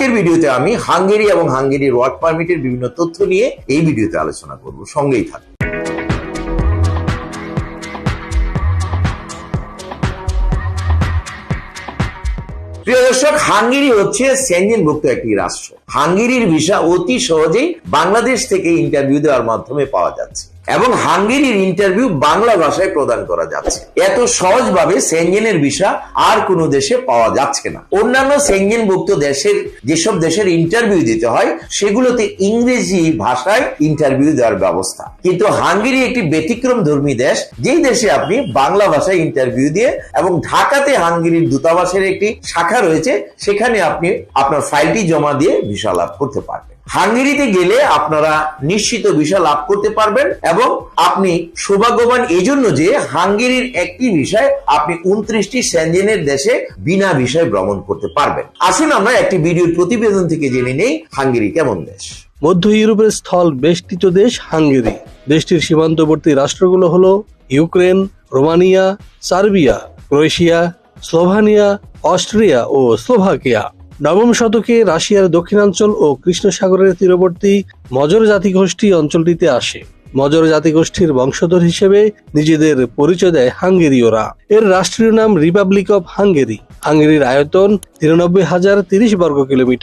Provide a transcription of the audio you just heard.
আজকের ভিডিওতে আমি হাঙ্গেরি এবং হাঙ্গেরির ওয়ার্ক পারমিটের বিভিন্ন তথ্য নিয়ে এই ভিডিওতে আলোচনা করব, সঙ্গেই থাকুন। প্রিয় দর্শক, হাঙ্গেরি হচ্ছে সেনজেনভুক্ত একটি রাষ্ট্র। হাঙ্গেরির ভিসা অতি সহজেই বাংলাদেশ থেকে ইন্টারভিউ দেওয়ার মাধ্যমে পাওয়া যাচ্ছে এবং হাঙ্গেরির ইন্টারভিউ বাংলা ভাষায় প্রদান করা যাচ্ছে। এত সহজভাবে সেনজেনের ভিসা আর কোনো দেশে পাওয়া যাচ্ছে না। অন্যান্য সেনজেনভুক্ত দেশের যেসব দেশের ইন্টারভিউ দিতে হয় সেগুলোতে ইংরেজি ভাষায় ইন্টারভিউ দেওয়ার ব্যবস্থা, কিন্তু হাঙ্গেরি একটি ব্যতিক্রম ধর্মী দেশ, যেই দেশে আপনি বাংলা ভাষায় ইন্টারভিউ দিয়ে এবং ঢাকাতে হাঙ্গেরির দূতাবাসের একটি শাখা রয়েছে, সেখানে আপনি আপনার ফাইলটি জমা দিয়ে ভিসা লাভ করতে পারবেন। হাঙ্গেরিতে গেলে আপনারা নিশ্চিত ভিসা লাভ করতে পারবেন এবং আপনি সৌভাগ্যবান এই জন্য যে হাঙ্গেরির একটি ভিসায় আপনি 29টি সেনজেনের দেশে বিনা ভিসায় ভ্রমণ করতে পারবেন। আসুন আমরা একটি ভিডিওর প্রতিবেদন থেকে জেনে নেই হাঙ্গেরি কেমন দেশ। মধ্য ইউরোপের স্থল বেষ্টিত দেশ হাঙ্গেরি। দেশটির সীমান্তবর্তী রাষ্ট্রগুলো হলো Ukraine, Romania, Serbia, Croatia, Slovenia, Austria ও স্লোভাকিয়া। নবম শতকে রাশিয়ার দক্ষিণাঞ্চল ও কৃষ্ণ সাগরের তীরবর্তী মজর জাতিগোষ্ঠী অঞ্চলটিতে আসে। মজর জাতিগোষ্ঠীর বংশধর হিসেবে নিজেদের পরিচয় দেয় হাঙ্গেরীয়রা। এর রাষ্ট্রীয় নাম রিপাবলিক অব হাঙ্গেরি। হাঙ্গেরির আয়তন 93,030 বর্গ কিলোমিটার।